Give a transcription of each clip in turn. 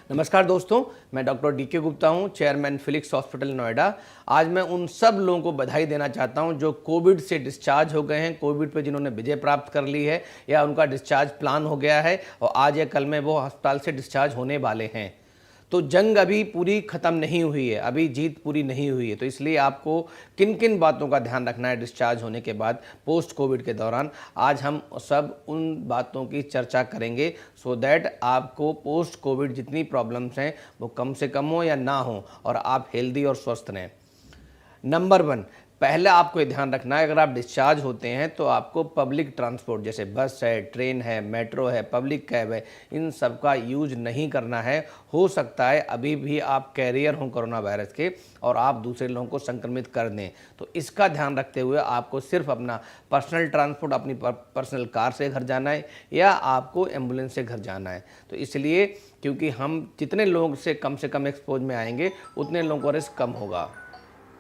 नमस्कार दोस्तों, मैं डॉक्टर डीके गुप्ता हूं, चेयरमैन फिलिक्स हॉस्पिटल नोएडा। आज मैं उन सब लोगों को बधाई देना चाहता हूं जो कोविड से डिस्चार्ज हो गए हैं, कोविड पे जिन्होंने विजय प्राप्त कर ली है या उनका डिस्चार्ज प्लान हो गया है और आज या कल में वो अस्पताल से डिस्चार्ज होने वाले हैं। तो जंग अभी पूरी ख़त्म नहीं हुई है, अभी जीत पूरी नहीं हुई है। तो इसलिए आपको किन किन बातों का ध्यान रखना है डिस्चार्ज होने के बाद पोस्ट कोविड के दौरान, आज हम सब उन बातों की चर्चा करेंगे सो दैट आपको पोस्ट कोविड जितनी प्रॉब्लम्स हैं वो कम से कम हो या ना हो और आप हेल्दी और स्वस्थ रहें। नंबर 1, पहले आपको ये ध्यान रखना है, अगर आप डिस्चार्ज होते हैं तो आपको पब्लिक ट्रांसपोर्ट जैसे बस है, ट्रेन है, मेट्रो है, पब्लिक कैब है, इन सब का यूज नहीं करना है। हो सकता है अभी भी आप कैरियर हों कोरोना वायरस के और आप दूसरे लोगों को संक्रमित कर दें। तो इसका ध्यान रखते हुए आपको सिर्फ अपना पर्सनल ट्रांसपोर्ट, अपनी पर्सनल कार से घर जाना है या आपको एम्बुलेंस से घर जाना है। तो इसलिए क्योंकि हम जितने लोग से कम एक्सपोज में आएंगे उतने लोगों को रिस्क कम होगा।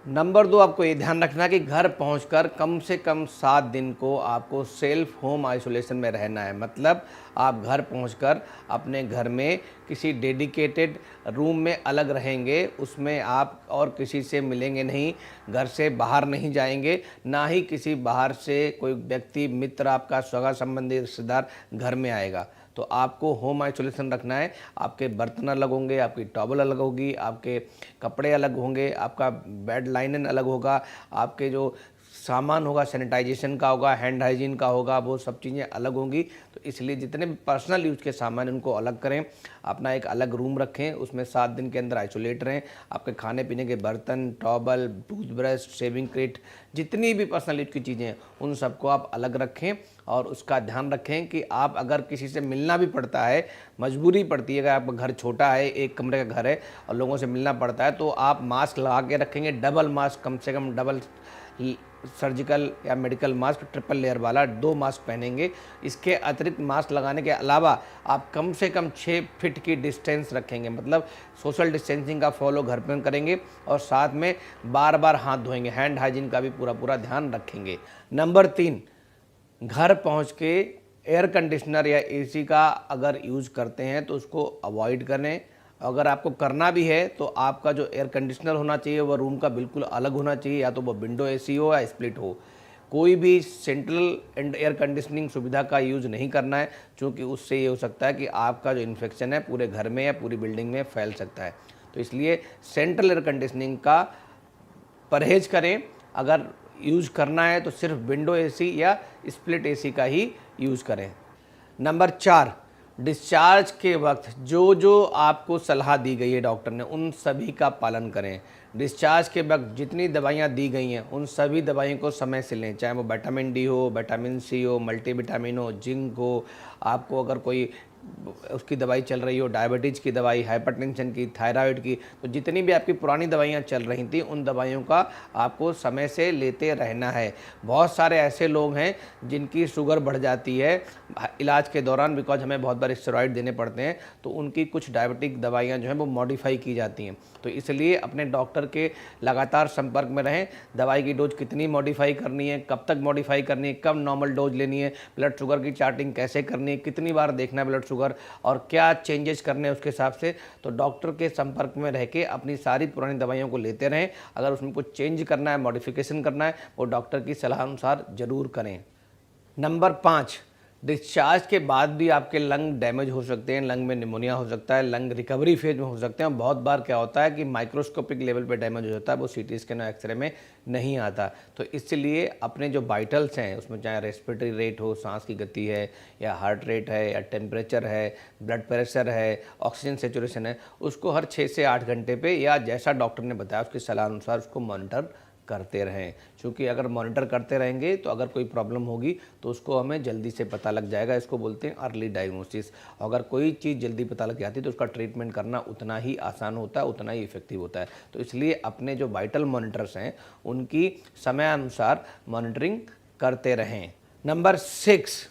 नंबर 2, आपको ये ध्यान रखना कि घर पहुंचकर कम से कम 7 दिन को आपको सेल्फ होम आइसोलेशन में रहना है। मतलब आप घर पहुंचकर अपने घर में किसी डेडिकेटेड रूम में अलग रहेंगे, उसमें आप और किसी से मिलेंगे नहीं, घर से बाहर नहीं जाएंगे, ना ही किसी बाहर से कोई व्यक्ति, मित्र, आपका सगा संबंधी, रिश्तेदार घर में आएगा। तो आपको होम आइसोलेशन रखना है। आपके बर्तन अलग होंगे, आपकी टॉवल अलग होगी, आपके कपड़े अलग होंगे, आपका बेड लाइनन अलग होगा, आपके जो सामान होगा सैनिटाइजेशन का होगा, हैंड हाइजीन का होगा, वो सब चीज़ें अलग होंगी। तो इसलिए जितने भी पर्सनल यूज़ के सामान उनको अलग करें, अपना एक अलग रूम रखें, उसमें 7 दिन के अंदर आइसोलेट रहें। आपके खाने पीने के बर्तन, टॉवल, टूथब्रश, शेविंग किट, जितनी भी पर्सनल यूज की चीज़ें हैं उन सबको आप अलग रखें और उसका ध्यान रखें कि आप अगर किसी से मिलना भी पड़ता है, मजबूरी पड़ती है, अगर आपका घर छोटा है, एक कमरे का घर है और लोगों से मिलना पड़ता है, तो आप मास्क लगा के रखेंगे, डबल मास्क, कम से कम डबल सर्जिकल या मेडिकल मास्क, ट्रिपल लेयर वाला 2 मास्क पहनेंगे। इसके अतिरिक्त मास्क लगाने के अलावा आप कम से कम 6 फीट की डिस्टेंस रखेंगे, मतलब सोशल डिस्टेंसिंग का फॉलो घर पर करेंगे और साथ में बार बार हाथ धोएंगे, हैंड हाइजीन का भी पूरा ध्यान रखेंगे। नंबर 3, घर पहुंच के एयर कंडीशनर या एसी का अगर यूज़ करते हैं तो उसको अवॉइड करें। अगर आपको करना भी है तो आपका जो एयर कंडीशनर होना चाहिए वह रूम का बिल्कुल अलग होना चाहिए, या तो वो विंडो एसी हो या स्प्लिट हो। कोई भी सेंट्रल एंड एयर कंडीशनिंग सुविधा का यूज़ नहीं करना है, क्योंकि उससे ये हो सकता है कि आपका जो इन्फेक्शन है पूरे घर में या पूरी बिल्डिंग में फैल सकता है। तो इसलिए सेंट्रल एयर कंडीशनिंग का परहेज करें। अगर यूज़ करना है तो सिर्फ विंडो एसी या स्प्लिट एसी का ही यूज़ करें। नंबर 4, डिस्चार्ज के वक्त जो आपको सलाह दी गई है डॉक्टर ने उन सभी का पालन करें। डिस्चार्ज के वक्त जितनी दवाइयाँ दी गई हैं उन सभी दवाइयों को समय से लें, चाहे वो विटामिन डी हो, विटामिन सी हो, मल्टीविटामिन हो, जिंक हो, आपको अगर कोई उसकी दवाई चल रही हो, डायबिटीज़ की दवाई, हाइपरटेंशन की, थायराइड की, तो जितनी भी आपकी पुरानी दवाइयाँ चल रही थी उन दवाइयों का आपको समय से लेते रहना है। बहुत सारे ऐसे लोग हैं जिनकी शुगर बढ़ जाती है इलाज के दौरान, बिकॉज हमें बहुत बार स्टेरॉइड देने पड़ते हैं, तो उनकी कुछ डायबिटिक दवाइयाँ जो हैं वो मॉडिफाई की जाती हैं। तो इसलिए अपने डॉक्टर के लगातार संपर्क में रहें। दवाई की डोज कितनी मॉडिफाई करनी है, कब तक मॉडिफाई करनी है, कब नॉर्मल डोज लेनी है, ब्लड शुगर की चार्टिंग कैसे करनी है, कितनी बार देखना है ब्लड शुगर और क्या चेंजेस करने हैं उसके हिसाब से। तो डॉक्टर के संपर्क में रह के अपनी सारी पुरानी दवाइयों को लेते रहें। अगर उसमें कुछ चेंज करना है, मॉडिफिकेशन करना है, वो डॉक्टर की सलाह अनुसार जरूर करें। नंबर 5, डिस्चार्ज के बाद भी आपके लंग डैमेज हो सकते हैं, लंग में निमोनिया हो सकता है, लंग रिकवरी फेज में हो सकते हैं। बहुत बार क्या होता है कि माइक्रोस्कोपिक लेवल पे डैमेज हो जाता है, वो सीटी स्कैन और एक्सरे में नहीं आता। तो इसलिए अपने जो वाइटल्स हैं उसमें चाहे रेस्पिरेटरी रेट हो, सांस की गति है या हार्ट रेट है या टेम्परेचर है, ब्लड प्रेशर है, ऑक्सीजन सेचुरेशन है, उसको हर 6 से 8 घंटे पे या जैसा डॉक्टर ने बताया उसकी सलाह अनुसार उसको मॉनिटर करते रहें। क्योंकि अगर मॉनिटर करते रहेंगे तो अगर कोई प्रॉब्लम होगी तो उसको हमें जल्दी से पता लग जाएगा। इसको बोलते हैं अर्ली डायग्नोसिस। अगर कोई चीज़ जल्दी पता लग जाती है तो उसका ट्रीटमेंट करना उतना ही आसान होता है, उतना ही इफेक्टिव होता है। तो इसलिए अपने जो वाइटल मॉनिटर्स हैं उनकी समयानुसार मॉनिटरिंग करते रहें। नंबर 6,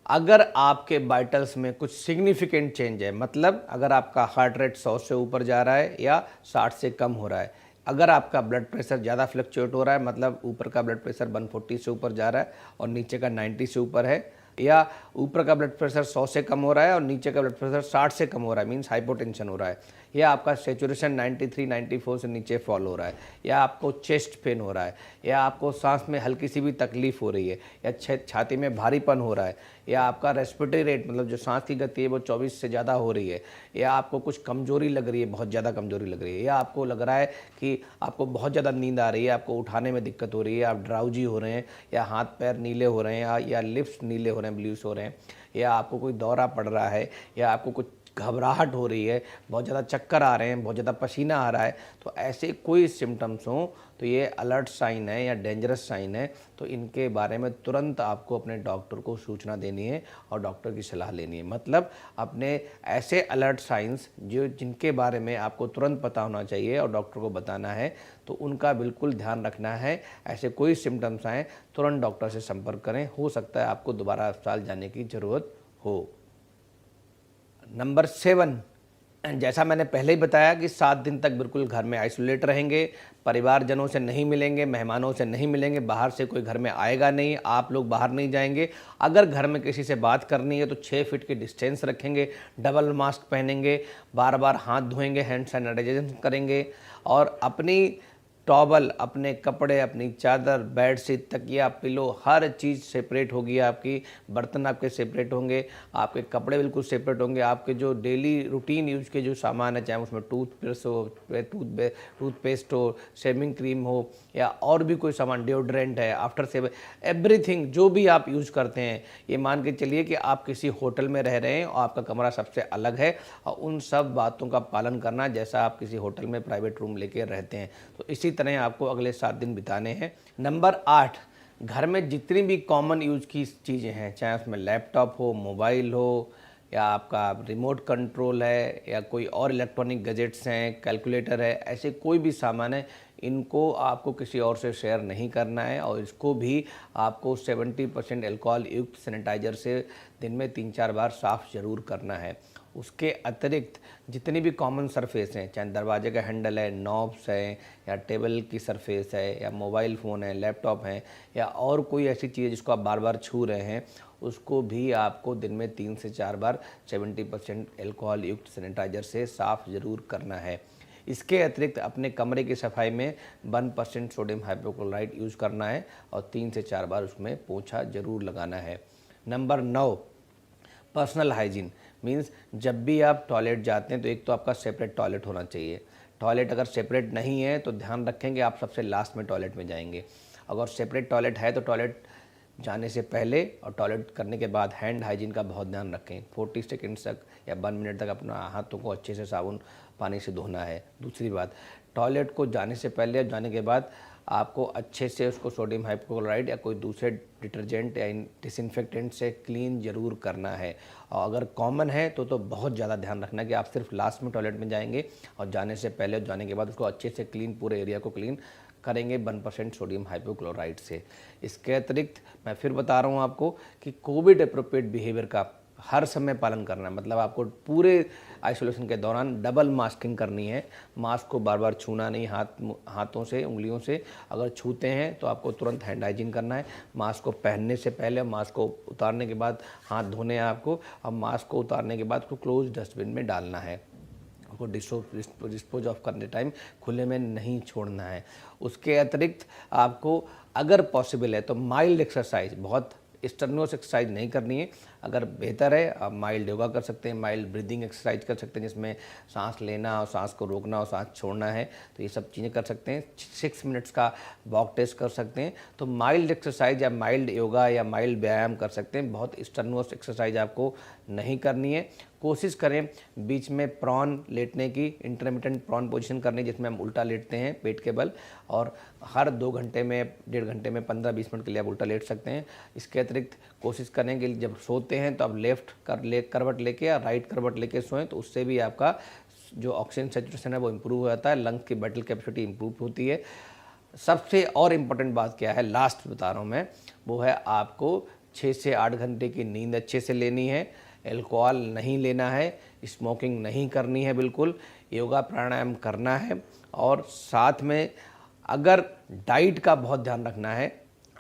अगर आपके वाइटल्स में कुछ सिग्निफिकेंट चेंज है, मतलब अगर आपका हार्ट रेट 100 से ऊपर जा रहा है या 60 से कम हो रहा है, अगर आपका ब्लड प्रेशर ज़्यादा फ्लक्चुएट हो रहा है, मतलब ऊपर का ब्लड प्रेशर 140 से ऊपर जा रहा है और नीचे का 90 से ऊपर है, या ऊपर का ब्लड प्रेशर 100 से कम हो रहा है और नीचे का ब्लड प्रेशर 60 से कम हो रहा है, मीन्स हाइपोटेंशन हो रहा है, या आपका सेचुरेशन 93 94 से नीचे फॉल हो रहा है, या आपको चेस्ट पेन हो रहा है, या आपको सांस में हल्की सी भी तकलीफ हो रही है, या छाती में भारीपन हो रहा है, या आपका रेस्पिरेटरी रेट मतलब जो सांस की गति है वो 24 से ज़्यादा हो रही है, या आपको कुछ कमजोरी लग रही है, बहुत ज़्यादा कमजोरी लग रही है, या आपको लग रहा है कि आपको बहुत ज़्यादा नींद आ रही है, आपको उठाने में दिक्कत हो रही है, आप ड्राउजी हो रहे हैं, या हाथ पैर नीले हो रहे हैं, या लिप्स नीले हो रहे हैं, ब्लूस हो रहे हैं, या आपको कोई दौरा पड़ रहा है, या आपको कुछ घबराहट हो रही है, बहुत ज़्यादा चक्कर आ रहे हैं, बहुत ज़्यादा पसीना आ रहा है, तो ऐसे कोई सिम्टम्स हों तो ये अलर्ट साइन है या डेंजरस साइन है, तो इनके बारे में तुरंत आपको अपने डॉक्टर को सूचना देनी है और डॉक्टर की सलाह लेनी है। मतलब अपने ऐसे अलर्ट साइंस जिनके बारे में आपको तुरंत पता होना चाहिए और डॉक्टर को बताना है, तो उनका बिल्कुल ध्यान रखना है। ऐसे कोई सिम्टम्स आएँ तुरंत डॉक्टर से संपर्क करें, हो सकता है आपको दोबारा अस्पताल जाने की ज़रूरत हो। नंबर 7, जैसा मैंने पहले ही बताया कि 7 दिन तक बिल्कुल घर में आइसोलेट रहेंगे, परिवारजनों से नहीं मिलेंगे, मेहमानों से नहीं मिलेंगे, बाहर से कोई घर में आएगा नहीं, आप लोग बाहर नहीं जाएंगे। अगर घर में किसी से बात करनी है तो 6 फीट की डिस्टेंस रखेंगे, डबल मास्क पहनेंगे, बार बार हाथ धोएंगे, हैंड सैनिटाइजेशन करेंगे, और अपनी टॉवल, अपने कपड़े, अपनी चादर, बेडशीट, तकिया, पिलो, हर चीज़ सेपरेट होगी आपकी, बर्तन आपके सेपरेट होंगे, आपके कपड़े बिल्कुल सेपरेट होंगे, आपके जो डेली रूटीन यूज़ के जो सामान है, चाहे उसमें टूथब्रश हो, टूथपेस्ट हो, शेविंग क्रीम हो, या और भी कोई सामान, डिओड्रेंट है, आफ्टर सेव, एवरीथिंग जो भी आप यूज़ करते हैं, ये मान के चलिए कि आप किसी होटल में रह रहे हैं और आपका कमरा सबसे अलग है, और उन सब बातों का पालन करना जैसा आप किसी होटल में प्राइवेट रूम लेके रहते हैं। तो इसी तरह आपको अगले 7 दिन बिताने हैं। नंबर 8, घर में जितनी भी कॉमन यूज की चीज़ें हैं, चाहे उसमें लैपटॉप हो, मोबाइल हो, या आपका रिमोट कंट्रोल है, या कोई और इलेक्ट्रॉनिक गैजेट्स हैं, कैलकुलेटर है, ऐसे कोई भी सामान है, इनको आपको किसी और से शेयर नहीं करना है, और इसको भी आपको 70% अल्कोहल युक्त सैनिटाइजर से दिन में 3-4 बार साफ़ ज़रूर करना है। उसके अतिरिक्त जितनी भी कॉमन सरफेस हैं, चाहे दरवाजे का हैंडल है, नॉब्स हैं, या टेबल की सरफेस है, या मोबाइल फ़ोन है, लैपटॉप हैं, या और कोई ऐसी चीज़ है जिसको आप बार बार छू रहे हैं, उसको भी आपको दिन में 3 से 4 बार 70% अल्कोहल युक्त सैनिटाइजर से साफ़ ज़रूर करना है। इसके अतिरिक्त अपने कमरे की सफाई में 1% सोडियम हाइपोक्लोराइड यूज़ करना है, और 3 से 4 बार उसमें पोंछा ज़रूर लगाना है। नंबर 9, पर्सनल हाइजीन, मीन्स जब भी आप टॉयलेट जाते हैं तो एक तो आपका सेपरेट टॉयलेट होना चाहिए। टॉयलेट अगर सेपरेट नहीं है तो ध्यान रखेंगे आप सबसे लास्ट में टॉयलेट में जाएंगे। अगर सेपरेट टॉयलेट है तो टॉयलेट जाने से पहले और टॉयलेट करने के बाद हैंड हाइजीन का बहुत ध्यान रखें। 40 सेकेंड्स तक या 1 मिनट तक अपना हाथों को अच्छे से साबुन पानी से धोना है। दूसरी बात, टॉयलेट को जाने से पहले और जाने के बाद आपको अच्छे से उसको सोडियम हाइपोक्लोराइड या कोई दूसरे डिटर्जेंट या डिसइंफेक्टेंट से क्लीन ज़रूर करना है। और अगर कॉमन है तो बहुत ज़्यादा ध्यान रखना कि आप सिर्फ लास्ट में टॉयलेट में जाएंगे और जाने से पहले और जाने के बाद उसको अच्छे से क्लीन, पूरे एरिया को क्लीन करेंगे 1% सोडियम हाइपोक्लोराइड से। इसके अतिरिक्त मैं फिर बता रहा हूँ आपको कि कोविड अप्रोप्रिएट बिहेवियर का हर समय पालन करना है। मतलब आपको पूरे आइसोलेशन के दौरान डबल मास्किंग करनी है। मास्क को बार बार छूना नहीं, हाथों से, उंगलियों से। अगर छूते हैं तो आपको तुरंत हैंड हाइजीन करना है। मास्क को पहनने से पहले, मास्क को उतारने के बाद हाथ धोने हैं आपको। अब मास्क को उतारने के बाद उसको क्लोज डस्टबिन में डालना है। आपको डिस्पोज ऑफ करने टाइम खुले में नहीं छोड़ना है। उसके अतिरिक्त आपको अगर पॉसिबल है तो माइल्ड एक्सरसाइज, बहुत स्ट्रेनुअस एक्सरसाइज नहीं करनी है। अगर बेहतर है आप माइल्ड योगा कर सकते हैं, माइल्ड ब्रीदिंग एक्सरसाइज कर सकते हैं जिसमें सांस लेना और सांस को रोकना और सांस छोड़ना है, तो ये सब चीज़ें कर सकते हैं। 6 मिनट्स का वॉक टेस्ट कर सकते हैं। तो माइल्ड एक्सरसाइज या माइल्ड योगा या माइल्ड व्यायाम कर सकते हैं। बहुत स्ट्रेनुअस एक्सरसाइज आपको नहीं करनी है। कोशिश करें बीच में प्रॉन लेटने की, इंटरमिटेंट प्रॉन पोजीशन करनी जिसमें हम उल्टा लेटते हैं पेट के बल, और हर 2 घंटे में, 1.5 घंटे में 15-20 मिनट के लिए आप उल्टा लेट सकते हैं। इसके अतिरिक्त कोशिश करें कि जब सोते हैं तो आप लेफ्ट करवट लेके या राइट करवट लेके सोएं, तो उससे भी आपका जो ऑक्सीजन सैचुरेशन है वो इम्प्रूव हो जाता है, लंग्स की बैटल कैपेसिटी इम्प्रूव होती है। सबसे और इम्पोर्टेंट बात क्या है, लास्ट बता रहा हूँ मैं, वो है आपको 6 से 8 घंटे की नींद अच्छे से लेनी है, अल्कोहल नहीं लेना है, स्मोकिंग नहीं करनी है बिल्कुल, योगा प्राणायाम करना है, और साथ में अगर डाइट का बहुत ध्यान रखना है।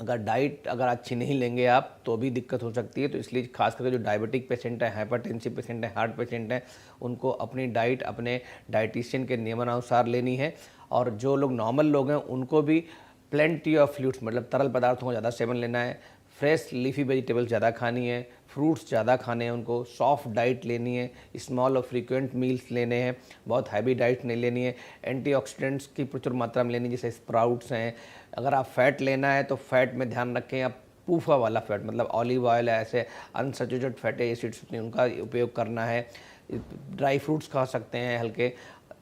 अगर डाइट अगर अच्छी नहीं लेंगे आप तो भी दिक्कत हो सकती है। तो इसलिए खास करके जो डायबिटिक पेशेंट है, हाइपरटेंसिव पेशेंट है, हार्ट पेशेंट हैं, उनको अपनी डाइट अपने डाइटिशियन के नियमानुसार लेनी है। और जो लोग नॉर्मल लोग हैं उनको भी प्लेंटी ऑफ फ्लूइड्स मतलब तरल पदार्थों का ज़्यादा सेवन लेना है, फ्रेश लीफी वेजिटेबल्स ज़्यादा खानी है, फ्रूट्स ज़्यादा खाने हैं उनको, सॉफ्ट डाइट लेनी है, स्मॉल और फ्रीक्वेंट मील्स लेने हैं, बहुत हैवी डाइट नहीं लेनी है, एंटीऑक्सीडेंट्स की प्रचुर मात्रा में लेनी है जैसे स्प्राउट्स हैं। अगर आप फ़ैट लेना है तो फ़ैट में ध्यान रखें आप पूफा वाला फ़ैट मतलब ऑलिव ऑयल है, ऐसे अनसैचुरेटेड फैटी एसिड्स होते हैं उनका उपयोग करना है। ड्राई फ्रूट्स खा सकते हैं हल्के।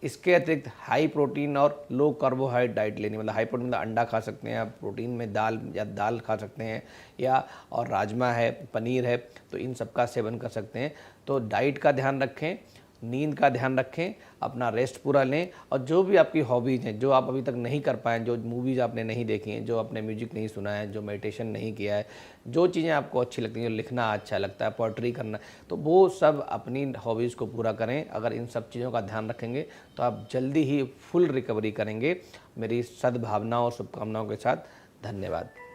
इसके अतिरिक्त हाई प्रोटीन और लो कार्बोहाइड्रेट डाइट लेनी मतलब हाई प्रोटीन मतलब अंडा खा सकते हैं आप, प्रोटीन में दाल खा सकते हैं या और राजमा है, पनीर है, तो इन सब का सेवन कर सकते हैं। तो डाइट का ध्यान रखें, नींद का ध्यान रखें, अपना रेस्ट पूरा लें और जो भी आपकी हॉबीज़ हैं जो आप अभी तक नहीं कर पाए, जो मूवीज़ आपने नहीं देखी हैं, जो आपने म्यूजिक नहीं सुना है, जो मेडिटेशन नहीं किया है, जो चीज़ें आपको अच्छी लगती हैं, जो लिखना अच्छा लगता है, पोइट्री करना, तो वो सब अपनी हॉबीज़ को पूरा करें। अगर इन सब चीज़ों का ध्यान रखेंगे तो आप जल्दी ही फुल रिकवरी करेंगे। मेरी सद्भावनाओं और शुभकामनाओं के साथ धन्यवाद।